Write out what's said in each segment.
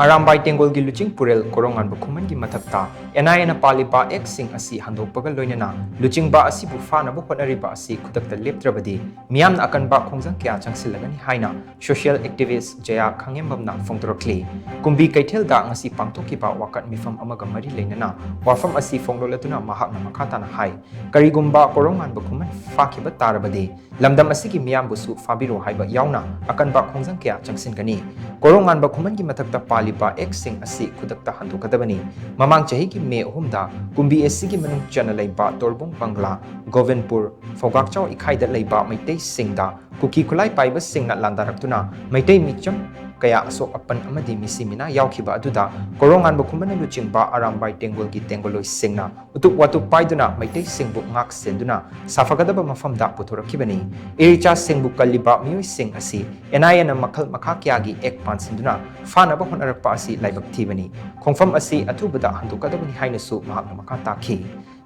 Arambai Tenggol gi luching purel Korounganba Khuman gi mathakta NIA palliba ek shing asi handokpa loinana luchingba asibu Phanaba Hotnariba asi Khudakta Leptrabadi meeyam Akanba Khongjang kya changshillagani haina Social Activist Jaya Khangembam na phongdorakli kumbi kaithel da ngasi pangthokiba wakat mifam amaga mari leinana wafam asi phongdolatuna mahak na makhata na hai karigumba Korounganba Khuman fakhiba tarabadi lamdam asigi meeyam busu fabiro haiba yauna Akanba Khongjang kya changshillagani Korounganba Khuman gi mathakta palliba ek shing asi Khudakta handokadabani mamang chahi ki me ahumda kumbi asigi manung chana leiba torbong bangla Govindpur Phogakchau ikhaida leiba maitei singda kuki kulai paiba singna landaraktuna maitei micham kaya asok apan amadi misimina yaukhiba aduda Korounganba Khuman luchingba Arambai Tenggol gi tenggoloi singna utuk watuk paiduna maitei singbu ngak senduna safagadaba mafamda puthorakhibani iricha singbu kalliba mioi sing asi NIA na makhal makha kya gi ek Pansinduna Phanaba Hotnaribasi asi laibak thibani khongfam asi athubada handokadabani hainasu mahakna makha takhi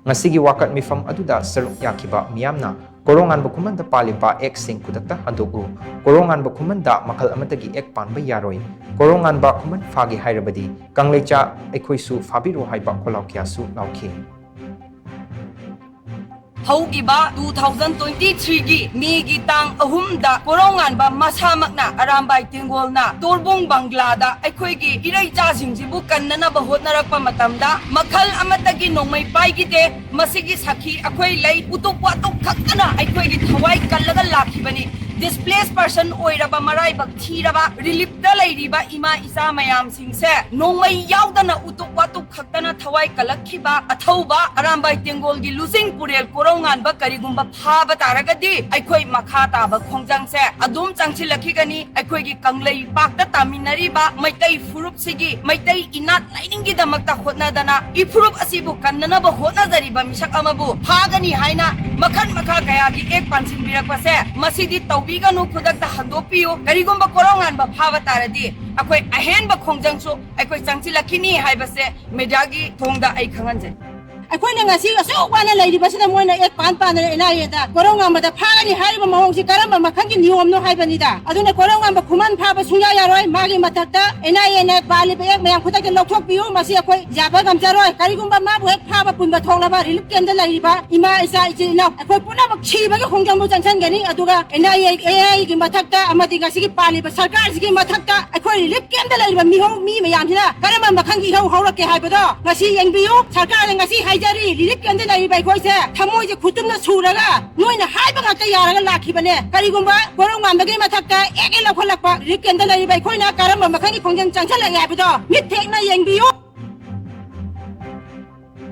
ngasigi wakat mifam aduda saruk yakhiba miyamna Korounganba Khuman da palliba ek shing Khudakta handoku Korounganba Khuman da makhal amatagi ek panba yaroi Korounganba Khuman phagi hairabadi kangleicha aikhoisu fabiro haiba kholau kyasu laukhi Haugiba 2023 gi Megi tang ahumda Korounganba masamakna Arambai Tenggol na Torbong Banglada aikoigi iraicha singsibu kannanaba hotnarakpa matamda makhal amatagi nongmai paigite masigi sakhi akoi lei utuk watuk khaktana aikoigi thawai kallaga lakhibani displaced person oiraba marai bakthiraba relief da leiriba ima isa mayam singse nongmai yaudana utuk watuk khaktana thawai kalakhiba athauba Arambai Tenggol gi luching purel Korounganba karigumba phaba taragadi aikoi makha taba khongjang se adum changshillagani aikoi gi kanglei pakta taminariba maitai furup sigi maitai inat lainingi damakta hotnadana I furup asibu kannanaba hotnadariba misak amabu phagani haina makhan makha kaya gi ek pansin birakpa se masidi tawbiganu Khudakta handopiu karigumba Korounganba phaba taradi akoi ahenba khongjang su aikoi changshillagani haibase medagi thongda ai khanganjai ꯑꯩꯈꯣꯏꯅ ꯉꯁꯤ ꯑꯁꯨꯛ ꯋꯥꯅ ꯂꯩꯔꯤꯕꯁꯤꯗ ꯃꯣꯏꯅ ꯑꯦꯛ ꯄꯥꯟꯗꯅ NIAꯗ ꯀꯣꯔꯧꯉꯥꯟꯕꯗ ꯐꯥꯒꯅꯤ ꯍꯥꯏꯔꯤꯕ ꯃꯑꯣꯡꯁꯤ ꯀꯔꯝꯕ ꯃꯈꯜꯒꯤ ꯅꯤꯌꯣꯝꯅꯣ ꯍꯥꯏꯕꯅꯤꯗ ꯑꯗꯨꯅ ꯀꯣꯔꯧꯉꯥꯟꯕ ꯈꯨꯃꯟ ꯐꯥꯕ ꯁꯨꯡꯌꯥ ꯌꯥꯔꯣꯏ ꯃꯥꯒꯤ ꯃꯊꯛꯇ NIAꯅ ꯄꯥꯜꯂꯤꯕ ꯑꯦꯛ ꯃꯌꯥꯝ ꯈꯨꯗꯛꯇ ꯂꯧꯊꯣꯛꯄꯤꯌꯨ ꯃꯁꯤ ꯑꯩꯈꯣꯏ ꯌꯥꯕ ꯉꯝꯖꯔꯣꯏ ꯀꯔꯤꯒꯨꯝꯕ ꯃꯥꯕꯨ ꯍꯦꯛ ꯐꯥꯕ ꯄꯨꯟꯕ ꯊꯣꯛꯂꯕ ꯔꯤꯂꯤꯐ ꯀꯦꯝꯗ ꯂꯩꯔꯤꯕ ꯏꯃꯥ ꯏꯆꯥ ꯏꯆꯤꯜ ꯏꯅꯥꯎ ꯑꯩꯈꯣꯏ ꯄꯨꯝꯅꯃꯛ ꯁꯤꯕꯒꯤ ꯈꯣꯡꯖꯪꯕꯨ ꯆꯪꯁꯤꯟꯒꯅꯤ ꯑꯗꯨꯒ NIAꯒꯤ ꯃꯊꯛꯇ ꯑꯃꯗꯤ ꯉꯁꯤꯒꯤ ꯄꯥꯜꯂꯤꯕ ꯁꯔꯀꯥꯔꯁꯤꯒꯤ ꯃꯊꯛꯇ ꯑꯩꯈꯣꯏ ꯔꯤꯂꯤꯐ ꯀꯦꯝꯗ ꯂꯩꯔꯤꯕ ꯃꯤ ꯃꯌꯥꯝꯁꯤꯅ ꯀꯔꯝꯕ ꯃꯈꯜꯒꯤ ꯏꯍꯧ ꯍꯧꯔꯛꯀꯦ ꯍꯥꯏꯕꯗꯣ ꯉꯁꯤ ꯌꯦꯡꯕꯤꯌꯨ ꯁꯔꯀꯥꯔꯅ ꯉꯁꯤ ꯍꯥꯏꯖꯔꯤ ꯔꯤꯂꯤꯐ ꯀꯦꯝꯗ ꯂꯩꯔꯤꯕ ꯑꯩꯈꯣꯏꯁꯦ ꯊꯃꯣꯏꯁꯦ ꯈꯨꯠꯇꯨꯝꯅ ꯁꯨꯔꯒ ꯅꯣꯏꯅ ꯍꯥꯏꯕ ꯉꯥꯛꯇ ꯌꯥꯔꯒ ꯂꯥꯛꯈꯤꯕꯅꯦ ꯀꯔꯤꯒꯨꯝꯕ ꯀꯣꯔꯧꯉꯥꯟꯕꯒꯤ ꯃꯊꯛꯇ ꯑꯦꯛ ꯂꯧꯈꯠꯂꯛꯄ ꯔꯤꯂꯤꯐ ꯀꯦꯝꯗ ꯂꯩꯔꯤꯕ ꯑꯩꯈꯣꯏꯅ ꯀꯔꯝꯕ ꯃꯈꯜꯒꯤ ꯈꯣꯡꯖꯪ ꯆꯪꯁꯤꯜꯂꯛꯑꯦ ꯍꯥꯏꯕꯗꯣ ꯃꯤꯠ ꯊꯦꯛꯅ ꯌꯦꯡꯕꯤꯌꯨ